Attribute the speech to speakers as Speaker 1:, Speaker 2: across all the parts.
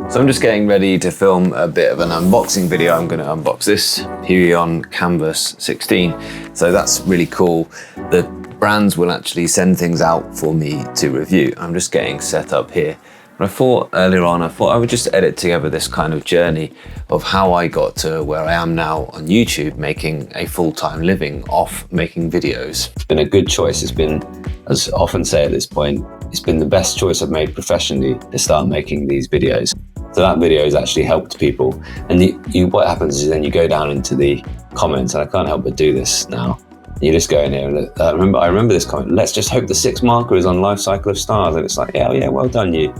Speaker 1: So I'm just getting ready to film a bit of an unboxing video. I'm going to unbox this Huion Canvas 16. So that's really cool. The brands will actually send things out for me to review. I'm just getting set up here. But I thought earlier on, I would just edit together this kind of journey of how I got to where I am now on YouTube, making a full-time living off making videos. It's been a good choice. It's been, as I often say at this point, it's been the best choice I've made professionally to start making these videos. So that video has actually helped people. And what happens is then you go down into the comments, and I can't help but do this now. You just go in here and I remember this comment, let's just hope the 6 marker is on Life Cycle of Stars. And it's like, yeah, well done you.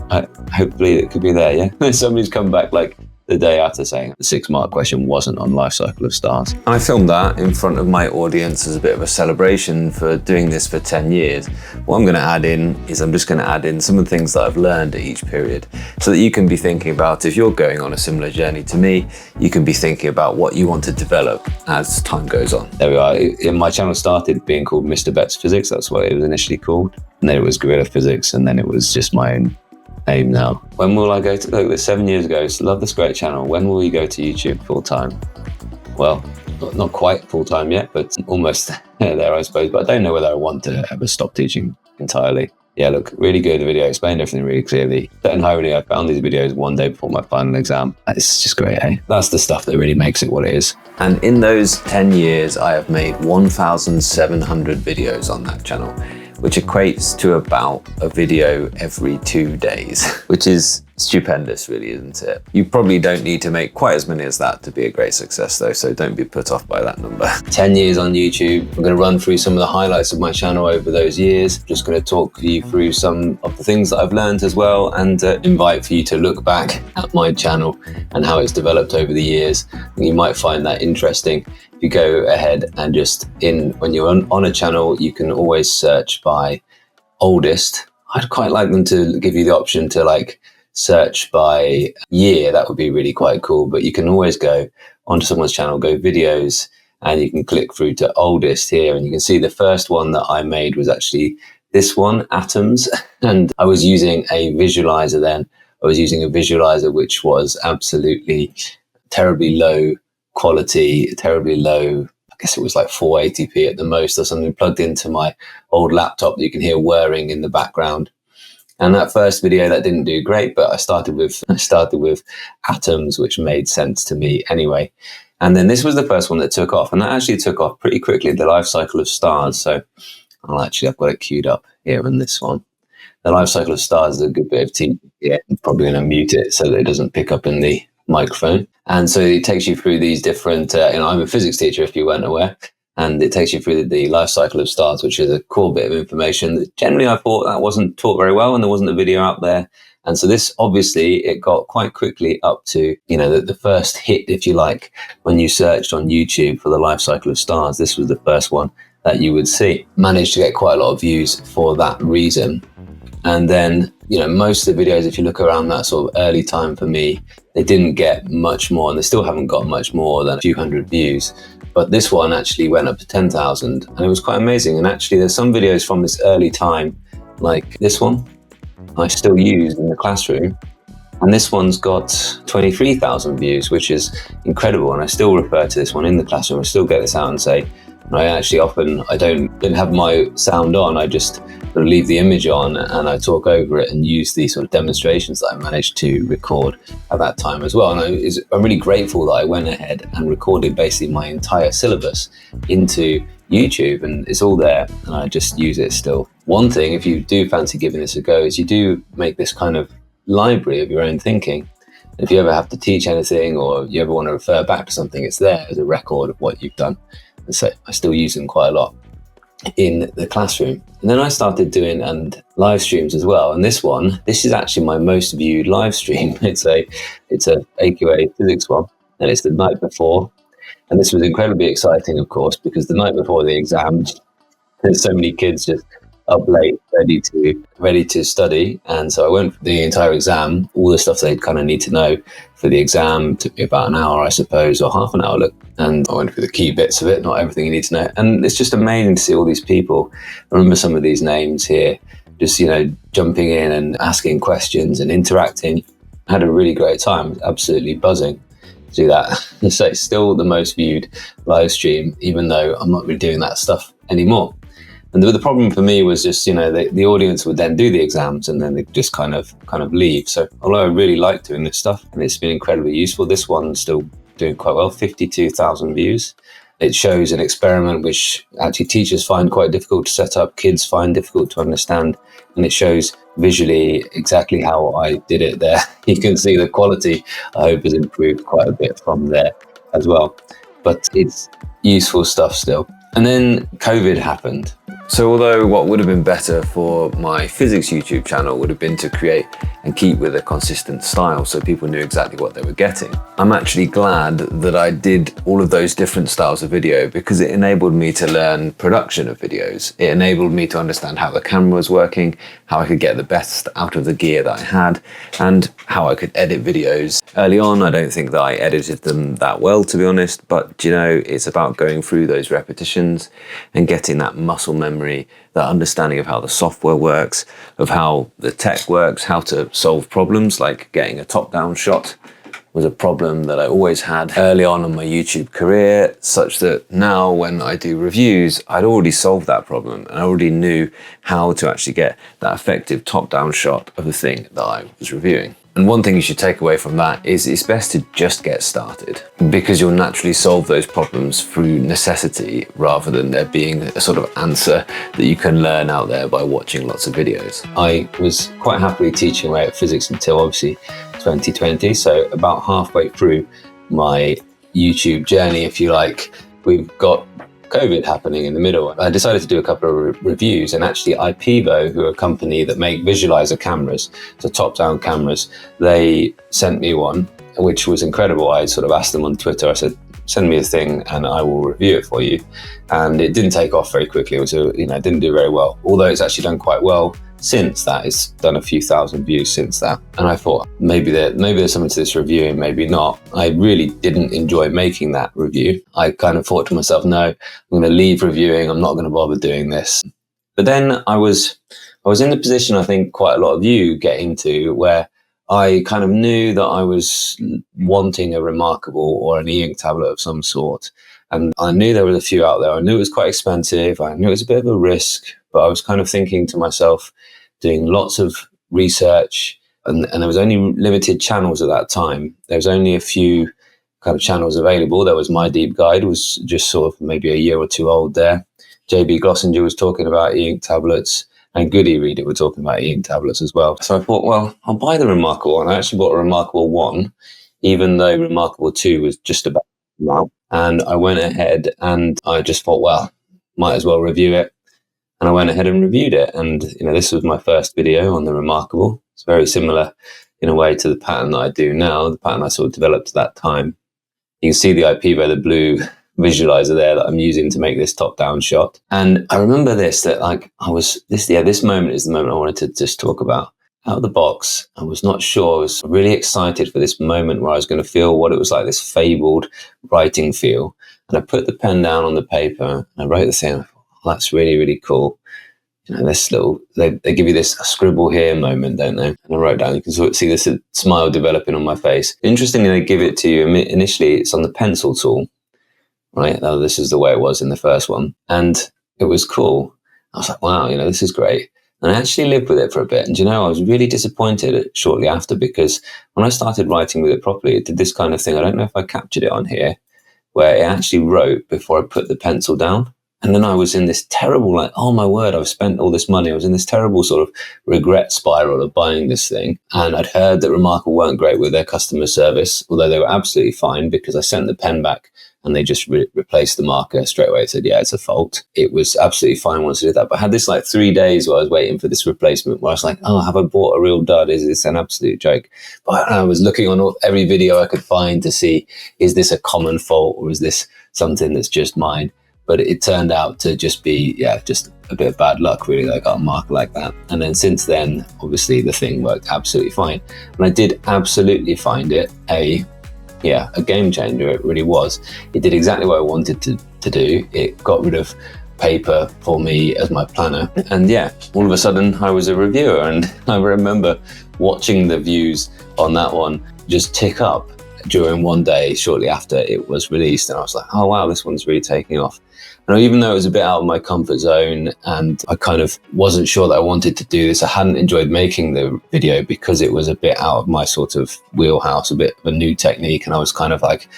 Speaker 1: Hopefully it could be there, yeah? Somebody's come back like the day after saying the 6 mark question wasn't on Life Cycle of Stars. And I filmed that in front of my audience as a bit of a celebration for doing this for 10 years. What I'm going to add in is I'm just going to add in some of the things that I've learned at each period so that you can be thinking about, if you're going on a similar journey to me, you can be thinking about what you want to develop as time goes on. There we are. My channel started being called Mr. Betts Physics. That's what it was initially called. And then it was Guerrilla Physics, and then it was just my own aim now. When will I go to, look, 7 years ago, so love this great channel. When will we go to YouTube full time? Well, not quite full time yet, but almost there, I suppose. But I don't know whether I want to ever stop teaching entirely. Yeah, look, really good video, explained everything really clearly. Certain irony, I found these videos one day before my final exam. It's just great, eh? That's the stuff that really makes it what it is. And in those 10 years, I have made 1,700 videos on that channel, which equates to about a video every 2 days, which is stupendous, really, isn't it? You probably don't need to make quite as many as that to be a great success though, so don't be put off by that number. 10 years on YouTube. I'm going to run through some of the highlights of my channel over those years. Just going to talk you through some of the things that I've learned as well, and invite for you to look back at my channel and how it's developed over the years. You might find that interesting. If you go ahead and just when you're on a channel, you can always search by oldest. I'd quite like them to give you the option to like search by year. That would be really quite cool. But you can always go onto someone's channel, go videos, and you can click through to oldest here. And you can see the first one that I made was actually this one, Atoms. And I was using a visualizer then. I was using a visualizer which was absolutely terribly low quality, terribly low. I guess it was like 480p at the most or something, plugged into my old laptop that you can hear whirring in the background. And that first video, that didn't do great, but I started with Atoms, which made sense to me anyway. And then this was the first one that took off, and that actually took off pretty quickly, the Life Cycle of Stars. So I've got it queued up here in this one. The Life Cycle of Stars is a good bit of teaching. Yeah, I'm probably going to mute it so that it doesn't pick up in the microphone. And so it takes you through these different, I'm a physics teacher if you weren't aware, and it takes you through the Life Cycle of Stars, which is a cool bit of information that generally I thought that wasn't taught very well, and there wasn't a video out there. And so this, obviously, it got quite quickly up to, the first hit, if you like, when you searched on YouTube for the Life Cycle of Stars. This was the first one that you would see. Managed to get quite a lot of views for that reason. And then, most of the videos, if you look around that sort of early time for me, they didn't get much more, and they still haven't got much more than a few hundred views. But this one actually went up to 10,000, and it was quite amazing. And actually, there's some videos from this early time, like this one, I still use in the classroom. And this one's got 23,000 views, which is incredible. And I still refer to this one in the classroom. I still get this out and say, I actually often, I don't have my sound on. I just sort of leave the image on and I talk over it and use these sort of demonstrations that I managed to record at that time as well. And I'm really grateful that I went ahead and recorded basically my entire syllabus into YouTube, and it's all there and I just use it still. One thing, if you do fancy giving this a go, is you do make this kind of library of your own thinking. If you ever have to teach anything or you ever want to refer back to something, it's there as a record of what you've done. And so I still use them quite a lot in the classroom. And then I started doing live streams as well. And this is actually my most viewed live stream. It's a AQA physics one, and it's the night before. And this was incredibly exciting, of course, because the night before the exam, there's so many kids just up late, ready to study. And so I went for the entire exam, all the stuff they'd kind of need to know for the exam. It took me about an hour, I suppose, or half an hour. And I went through the key bits of it, not everything you need to know. And it's just amazing to see all these people. I remember some of these names here, just, jumping in and asking questions and interacting. I had a really great time, absolutely buzzing to do that. So it's still the most viewed live stream, even though I'm not really doing that stuff anymore. And the problem for me was just, the audience would then do the exams and then they just kind of leave. So although I really like doing this stuff and it's been incredibly useful, this one's still doing quite well, 52,000 views. It shows an experiment which actually teachers find quite difficult to set up, kids find difficult to understand, and it shows visually exactly how I did it there. You can see the quality, I hope, has improved quite a bit from there as well. But it's useful stuff still. And then COVID happened. So although what would have been better for my physics YouTube channel would have been to create and keep with a consistent style so people knew exactly what they were getting, I'm actually glad that I did all of those different styles of video, because it enabled me to learn production of videos. It enabled me to understand how the camera was working, how I could get the best out of the gear that I had, and how I could edit videos. Early on, I don't think that I edited them that well, to be honest, but it's about going through those repetitions and getting that muscle memory, that understanding of how the software works, of how the tech works, how to solve problems, like getting a top-down shot was a problem that I always had early on in my YouTube career, such that now when I do reviews, I'd already solved that problem and I already knew how to actually get that effective top-down shot of the thing that I was reviewing. And one thing you should take away from that is it's best to just get started, because you'll naturally solve those problems through necessity rather than there being a sort of answer that you can learn out there by watching lots of videos. I was quite happily teaching away at physics until obviously 2020. So about halfway through my YouTube journey, if you like, we've got COVID happening in the middle. I decided to do a couple of reviews, and actually IPEVO, who are a company that make visualizer cameras, so top-down cameras, they sent me one, which was incredible. I sort of asked them on Twitter, I said, send me a thing and I will review it for you. And it didn't take off very quickly. It was, it didn't do very well, although it's actually done quite well since that. It's done a few thousand views since that. And I thought, maybe there's something to this review and maybe not. I really didn't enjoy making that review. I kind of thought to myself, no, I'm going to leave reviewing. I'm not going to bother doing this. But then I was in the position I think quite a lot of you get into, where I kind of knew that I was wanting a Remarkable or an e-ink tablet of some sort. And I knew there was a few out there. I knew it was quite expensive. I knew it was a bit of a risk, but I was kind of thinking to myself, doing lots of research, and there was only limited channels at that time. There was only a few kind of channels available. There was My Deep Guide, was just sort of maybe a year or two old there. JB Glossinger was talking about e-ink tablets, and Goody Reader were talking about e-ink tablets as well. So I thought, well, I'll buy the Remarkable. And I actually bought a Remarkable 1, even though Remarkable 2 was just about now. And I went ahead and I just thought, well, might as well review it. And I went ahead and reviewed it. And, this was my first video on the Remarkable. It's very similar in a way to the pattern that I do now, the pattern I sort of developed at that time. You can see the IPEVO, the blue visualizer there that I'm using to make this top-down shot. And I remember this moment is the moment I wanted to just talk about. Out of the box, I was not sure. I was really excited for this moment where I was going to feel what it was like, this fabled writing feel. And I put the pen down on the paper and I wrote the thing. I thought, oh, that's really, really cool. This little, they give you this scribble here moment, don't they? And I wrote down, you can sort of see this smile developing on my face. Interestingly, they give it to you. Initially, it's on the pencil tool, right? Oh, this is the way it was in the first one. And it was cool. I was like, wow, this is great. And I actually lived with it for a bit. And I was really disappointed shortly after, because when I started writing with it properly, it did this kind of thing. I don't know if I captured it on here, where it actually wrote before I put the pencil down. And then I was in this terrible, oh my word, I've spent all this money. I was in this terrible sort of regret spiral of buying this thing. And I'd heard that Remarkable weren't great with their customer service, although they were absolutely fine, because I sent the pen back and they just replaced the marker straight away. It said, yeah, it's a fault. It was absolutely fine once I did that. But I had this 3 days where I was waiting for this replacement, where I was like, oh, have I bought a real dud? Is this an absolute joke? But I was looking on every video I could find to see, is this a common fault or is this something that's just mine? But it turned out to just be, just a bit of bad luck, really, that I got a marker like that. And then since then, obviously, the thing worked absolutely fine. And I did absolutely find it a game changer. It really was. It did exactly what I wanted to do. It got rid of paper for me as my planner. And yeah, all of a sudden I was a reviewer, and I remember watching the views on that one just tick up during one day shortly after it was released. And I was like, oh wow, this one's really taking off. And even though it was a bit out of my comfort zone and I kind of wasn't sure that I wanted to do this, I hadn't enjoyed making the video because it was a bit out of my sort of wheelhouse, a bit of a new technique. And I was kind of like,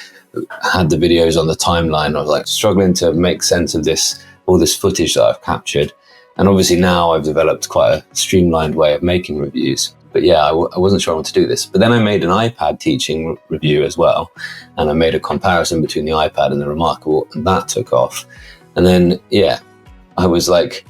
Speaker 1: had the videos on the timeline. I was like struggling to make sense of this, all this footage that I've captured. And obviously now I've developed quite a streamlined way of making reviews. But yeah, I wasn't sure I wanted to do this. But then I made an iPad teaching review as well. And I made a comparison between the iPad and the Remarkable, and that took off. And then, yeah, I was like,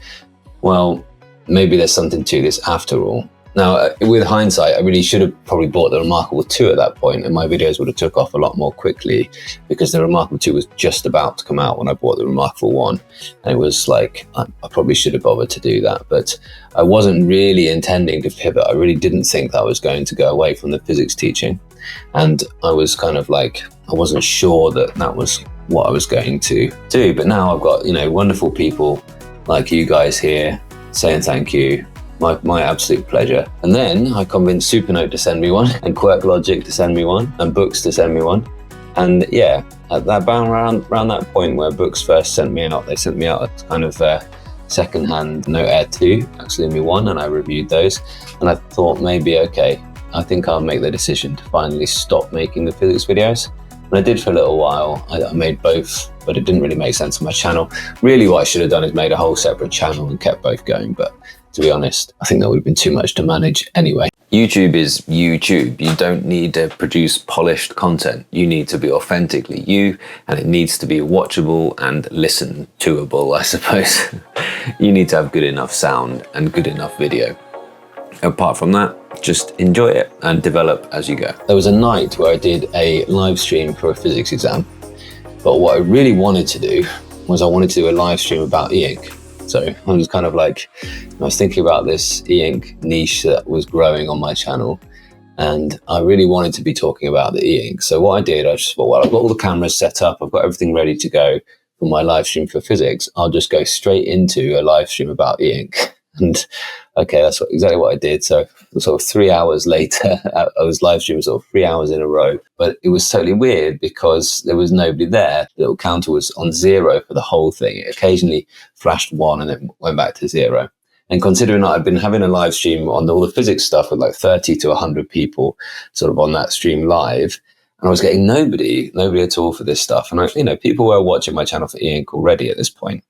Speaker 1: well, maybe there's something to this after all. Now, with hindsight, I really should have probably bought the Remarkable 2 at that point, and my videos would have took off a lot more quickly, because the Remarkable 2 was just about to come out when I bought the Remarkable 1. And it was like, I probably should have bothered to do that, but I wasn't really intending to pivot. I really didn't think that I was going to go away from the physics teaching. And I was kind of like, I wasn't sure that that was what I was going to do. But now I've got, wonderful people like you guys here saying thank you. My absolute pleasure. And then I convinced Supernote to send me one, and Quirk Logic to send me one, and Books to send me one. And yeah, at that around that point where Books first sent me out, they sent me out a kind of second-hand Note Air 2, actually me one, and I reviewed those. And I thought maybe, okay, I think I'll make the decision to finally stop making the physics videos. And I did for a little while. I made both, but it didn't really make sense on my channel. Really what I should have done is made a whole separate channel and kept both going. But to be honest, I think that would have been too much to manage anyway. YouTube is YouTube. You don't need to produce polished content. You need to be authentically you, and it needs to be watchable and listen toable, I suppose. You need to have good enough sound and good enough video. Apart from that, just enjoy it and develop as you go. There was a night where I did a live stream for a physics exam, but what I really wanted to do was I wanted to do a live stream about e-ink. So I was kind of like, I was thinking about this e-ink niche that was growing on my channel, and I really wanted to be talking about the e-ink. So what I did, I just thought, well, I've got all the cameras set up, I've got everything ready to go for my live stream for physics. I'll just go straight into a live stream about e-ink. And okay, that's exactly what I did. So sort of 3 hours later, I was live streaming sort of 3 hours in a row, but it was totally weird because there was nobody there. The little counter was on 0 for the whole thing. It occasionally flashed 1 and then went back to 0. And considering that I've been having a live stream on all the physics stuff with like 30 to 100 people sort of on that stream live, and I was getting nobody at all for this stuff. And people were watching my channel for e-ink already at this point.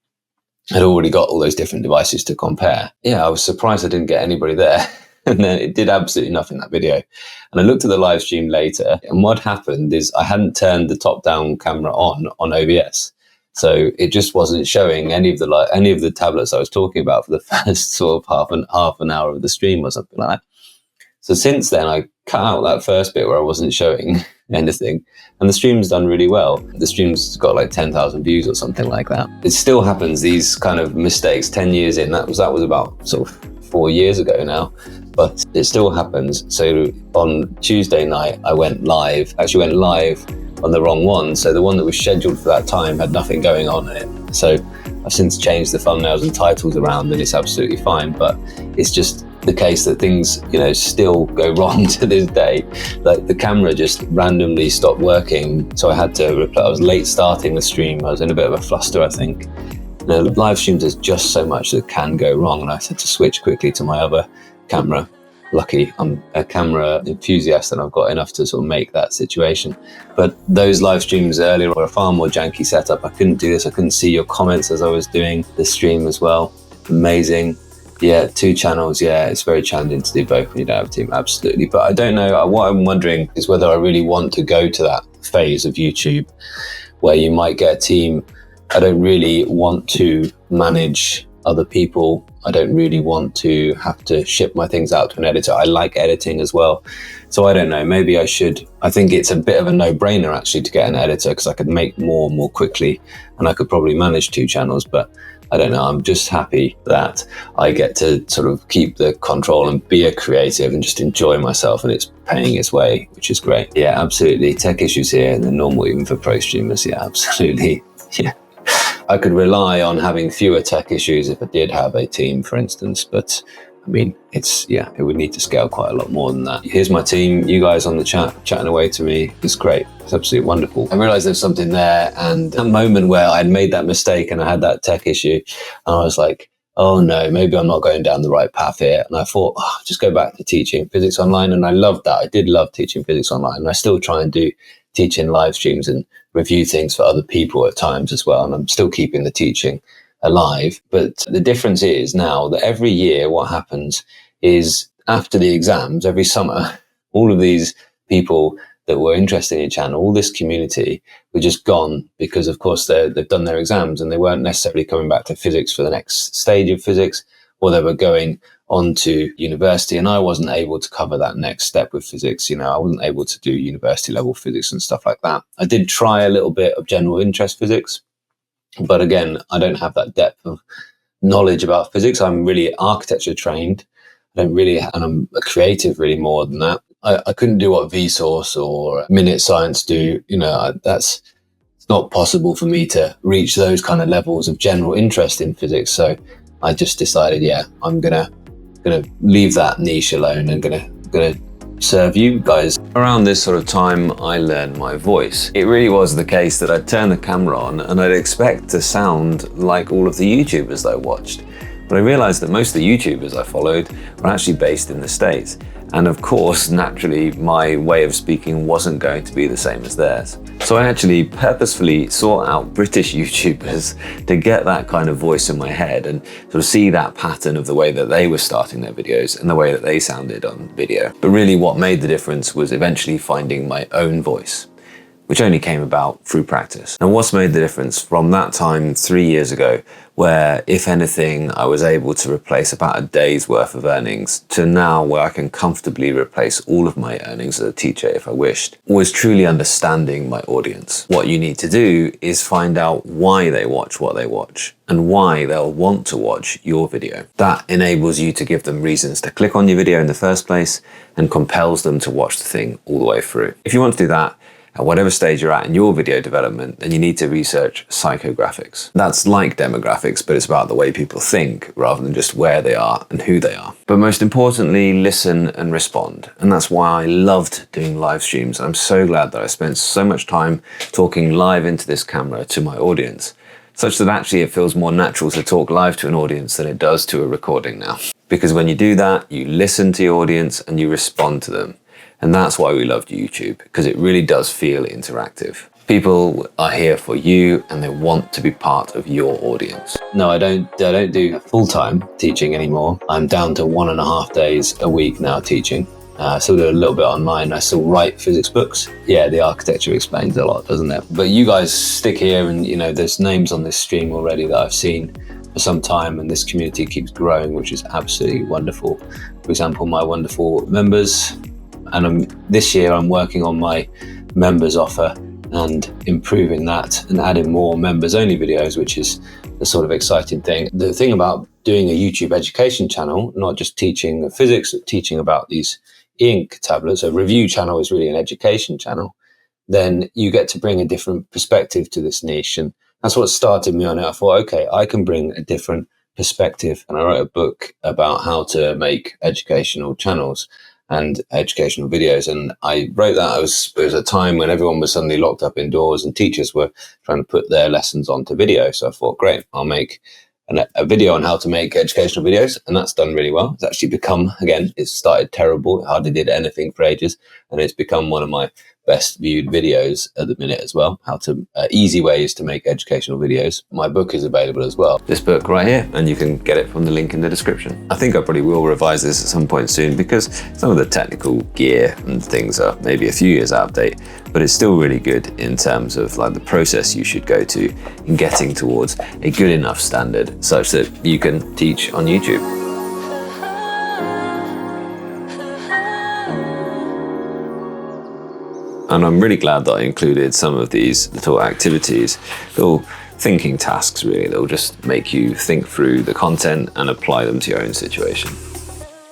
Speaker 1: I'd already got all those different devices to compare. Yeah, I was surprised I didn't get anybody there. And then it did absolutely nothing, that video. And I looked at the live stream later, and what happened is I hadn't turned the top-down camera on OBS. So it just wasn't showing any of the tablets I was talking about for the first sort of half an hour of the stream or something like that. So since then, I cut out that first bit where I wasn't showing anything, and the stream's done really well. The stream's got like 10,000 views or something like that. It still happens, these kind of mistakes 10 years in. That was about sort of 4 years ago now, but it still happens. So on Tuesday night, I went live on the wrong one. So the one that was scheduled for that time had nothing going on in it. So I've since changed the thumbnails and titles around, and it's absolutely fine. But it's just the case that things, still go wrong to this day. Like the camera just randomly stopped working. So I had to reply. I was late starting the stream. I was in a bit of a fluster, I think. Live streams, there's just so much that can go wrong. And I had to switch quickly to my other camera. Lucky I'm a camera enthusiast and I've got enough to sort of make that situation. But those live streams earlier were a far more janky setup. I couldn't do this. I couldn't see your comments as I was doing the stream as well. Amazing. Yeah, 2 channels. Yeah, it's very challenging to do both when you don't have a team. Absolutely. But I don't know. What I'm wondering is whether I really want to go to that phase of YouTube where you might get a team. I don't really want to manage other people. I don't really want to have to ship my things out to an editor. I like editing as well. So I don't know, maybe I should. I think it's a bit of a no-brainer actually to get an editor, because I could make more quickly, and I could probably manage 2 channels. But I don't know, I'm just happy that I get to sort of keep the control and be a creative and just enjoy myself, and it's paying its way, which is great. Yeah, absolutely. Tech issues here, and they're normal even for pro streamers. Yeah, absolutely. Yeah. I could rely on having fewer tech issues if I did have a team, for instance, but I mean, it would need to scale quite a lot more than that. Here's my team, you guys on the chat, chatting away to me. It's great. It's absolutely wonderful. I realized there's something there, and that moment where I'd made that mistake and I had that tech issue, and I was like, oh no, maybe I'm not going down the right path here. And I thought, just go back to teaching physics online. And I loved that. I did love teaching physics online. And I still try and do teaching live streams and review things for other people at times as well. And I'm still keeping the teaching alive. But the difference is now that every year what happens is after the exams, every summer, all of these people that were interested in your channel, all this community were just gone because, of course, they've done their exams and they weren't necessarily coming back to physics for the next stage of physics, or they were going on to university. And I wasn't able to cover that next step with physics. I wasn't able to do university level physics and stuff like that. I did try a little bit of general interest physics, but again, I don't have that depth of knowledge about physics. I'm really architecture trained. And I'm a creative really more than that. I couldn't do what Vsauce or Minute Science do. It's not possible for me to reach those kind of levels of general interest in physics. So I just decided, I'm gonna leave that niche alone and gonna serve you guys. Around this sort of time, I learned my voice. It really was the case that I'd turn the camera on and I'd expect to sound like all of the YouTubers that I watched. But I realized that most of the YouTubers I followed were actually based in the States. And of course, naturally, my way of speaking wasn't going to be the same as theirs. So I actually purposefully sought out British YouTubers to get that kind of voice in my head and sort of see that pattern of the way that they were starting their videos and the way that they sounded on video. But really what made the difference was eventually finding my own voice, which only came about through practice. And what's made the difference from that time 3 years ago, where if anything, I was able to replace about a day's worth of earnings, to now where I can comfortably replace all of my earnings as a teacher if I wished, was truly understanding my audience. What you need to do is find out why they watch what they watch and why they'll want to watch your video. That enables you to give them reasons to click on your video in the first place and compels them to watch the thing all the way through. If you want to do that, at whatever stage you're at in your video development, then you need to research psychographics. That's like demographics, but it's about the way people think rather than just where they are and who they are. But most importantly, listen and respond. And that's why I loved doing live streams. I'm so glad that I spent so much time talking live into this camera to my audience, such that actually it feels more natural to talk live to an audience than it does to a recording now. Because when you do that, you listen to your audience and you respond to them. And that's why we loved YouTube, because it really does feel interactive. People are here for you and they want to be part of your audience. No, I don't do full-time teaching anymore. I'm down to 1.5 days a week now teaching. I still do a little bit online. I still write physics books. Yeah, the architecture explains a lot, doesn't it? But you guys stick here and, there's names on this stream already that I've seen for some time, and this community keeps growing, which is absolutely wonderful. For example, my wonderful members. And this year I'm working on my members offer and improving that and adding more members only videos, which is the sort of exciting thing. The thing about doing a YouTube education channel, not just teaching physics, but teaching about these ink tablets, a review channel is really an education channel, then you get to bring a different perspective to this niche. And that's what started me on it. I thought, okay, I can bring a different perspective. And I wrote a book about how to make educational channels and educational videos. And I wrote that, it was a time when everyone was suddenly locked up indoors and teachers were trying to put their lessons onto video. So I thought, great, I'll make a video on how to make educational videos. And that's done really well. It's actually become, again, it started terrible. It hardly did anything for ages. And it's become one of my best viewed videos at the minute as well. Easy ways to make educational videos. My book is available as well. This book right here, and you can get it from the link in the description. I think I probably will revise this at some point soon because some of the technical gear and things are maybe a few years out of date, but it's still really good in terms of like the process you should go to in getting towards a good enough standard such that you can teach on YouTube. And I'm really glad that I included some of these little activities, little thinking tasks really, that will just make you think through the content and apply them to your own situation.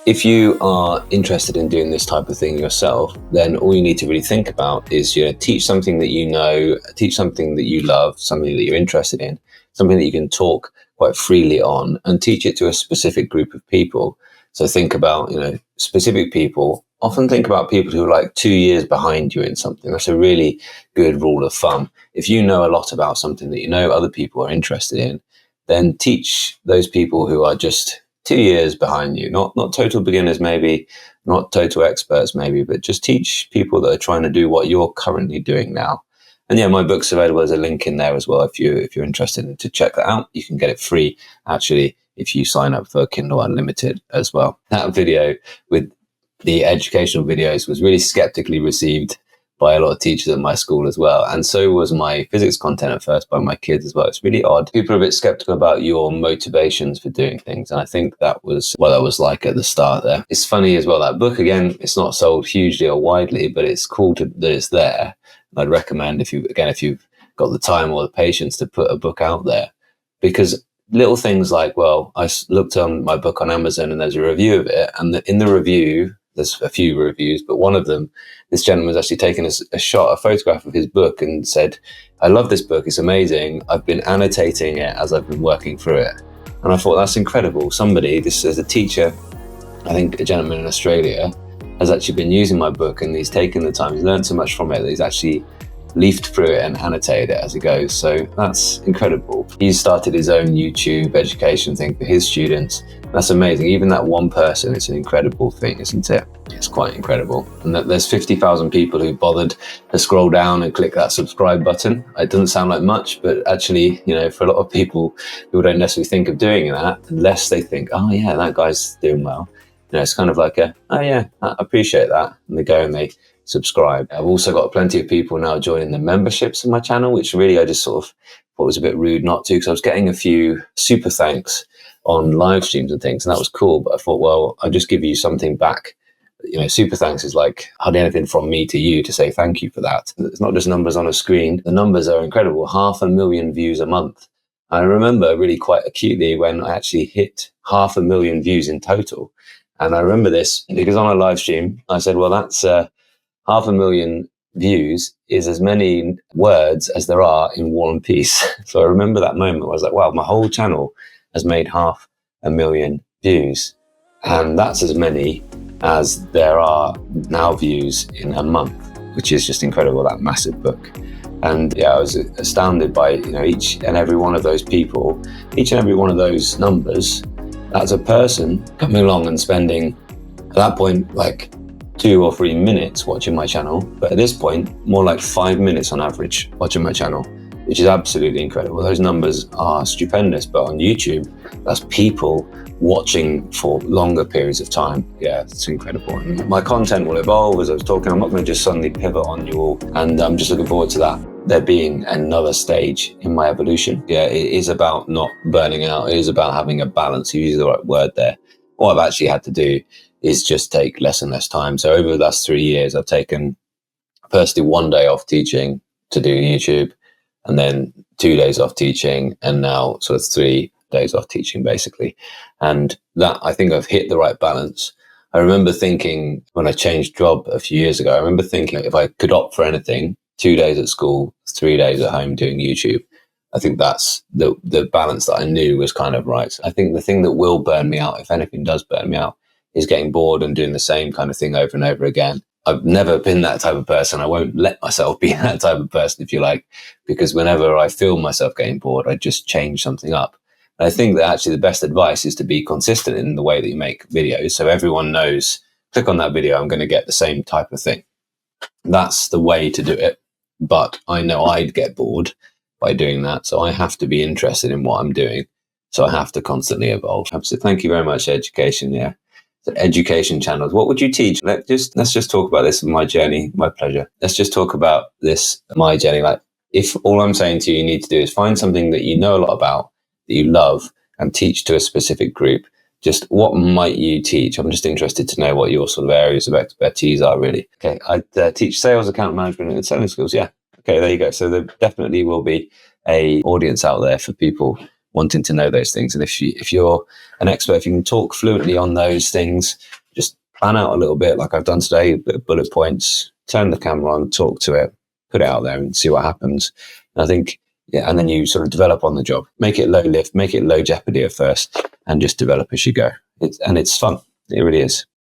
Speaker 1: If you are interested in doing this type of thing yourself, then all you need to really think about is, teach something that you know, teach something that you love, something that you're interested in something that you can talk quite freely on and teach it to a specific group of people. So think about, specific people. Often think about people who are like 2 years behind you in something. That's a really good rule of thumb. If you know a lot about something that you know other people are interested in, then teach those people who are just 2 years behind you. Not total beginners, maybe, not total experts, maybe, but just teach people that are trying to do what you're currently doing now. And yeah, my book's available as a link in there as well. If you're interested to check that out, you can get it free, actually, if you sign up for Kindle Unlimited as well. That video with the educational videos was really skeptically received by a lot of teachers at my school as well. And so was my physics content at first by my kids as well. It's really odd. People are a bit skeptical about your motivations for doing things. And I think that was what I was like at the start there. It's funny as well, that book, again, it's not sold hugely or widely, but it's cool that it's there. I'd recommend if you've got the time or the patience to put a book out there, because little things like, well, I looked on my book on Amazon and there's a review of it. And in the review, there's a few reviews, but one of them, this gentleman was actually taken a photograph of his book and said, I love this book. It's amazing. I've been annotating it as I've been working through it. And I thought, that's incredible. This is a teacher, I think a gentleman in Australia, has actually been using my book, and he's taken the time, he's learned so much from it that he's actually leafed through it and annotated it as he goes. So that's incredible. He's started his own YouTube education thing for his students. That's amazing. Even that one person, it's an incredible thing, isn't it? It's quite incredible. And that there's 50,000 people who bothered to scroll down and click that subscribe button. It doesn't sound like much, but actually, for a lot of people who don't necessarily think of doing that, unless they think, oh yeah, that guy's doing well. It's kind of like oh yeah, I appreciate that. And they go and they subscribe. I've also got plenty of people now joining the memberships of my channel, which really I just sort of thought was a bit rude not to, because I was getting a few super thanks on live streams and things, and that was cool. But I thought, well, I'll just give you something back. Super thanks is like hardly anything from me to you to say thank you for that. It's not just numbers on a screen. The numbers are incredible. 500,000 views a month. I remember really quite acutely when I actually hit 500,000 views in total. And I remember this because on a live stream, I said, well, that's 500,000 views is as many words as there are in War and Peace. So I remember that moment. I was like, wow, my whole channel has made 500,000 views. And that's as many as there are now views in a month, which is just incredible, that massive book. And yeah, I was astounded by, each and every one of those people, each and every one of those numbers. That's a person coming along and spending, at that point, like 2 or 3 minutes watching my channel. But at this point, more like 5 minutes on average watching my channel, which is absolutely incredible. Those numbers are stupendous. But on YouTube, that's people watching for longer periods of time. Yeah, it's incredible. And my content will evolve as I was talking. I'm not going to just suddenly pivot on you all. And I'm just looking forward to that. There being another stage in my evolution. Yeah, it is about not burning out. It is about having a balance. You use the right word there. What I've actually had to do is just take less and less time. So over the last 3 years, I've taken personally 1 day off teaching to do YouTube, and then 2 days off teaching, and now sort of 3 days off teaching basically. And that, I think I've hit the right balance. I remember thinking when I changed job a few years ago, I remember thinking if I could opt for anything, 2 days at school, 3 days at home doing YouTube. I think that's the balance that I knew was kind of right. I think the thing that will burn me out, if anything does burn me out, is getting bored and doing the same kind of thing over and over again. I've never been that type of person. I won't let myself be that type of person, if you like, because whenever I feel myself getting bored, I just change something up. And I think that actually the best advice is to be consistent in the way that you make videos. So everyone knows, click on that video, I'm going to get the same type of thing. That's the way to do it. But I know I'd get bored by doing that. So I have to be interested in what I'm doing. So I have to constantly evolve. So thank you very much, education. Yeah. So education channels. What would you teach? Let's just talk about this, my journey. My pleasure. Let's just talk about this, my journey. Like, if all I'm saying to you need to do is find something that you know a lot about, that you love, and teach to a specific group. Just what might you teach? I'm just interested to know what your sort of areas of expertise are, really. Okay, I teach sales, account management, and selling skills. Yeah. Okay, there you go. So there definitely will be a audience out there for people wanting to know those things. And if you're an expert, if you can talk fluently on those things, just plan out a little bit like I've done today, bullet points, turn the camera on, talk to it, put it out there and see what happens. And I think
Speaker 2: Yeah, and then you sort of develop on the job. Make it low lift, make it low jeopardy at first, and just develop as you go. It's fun. It really is.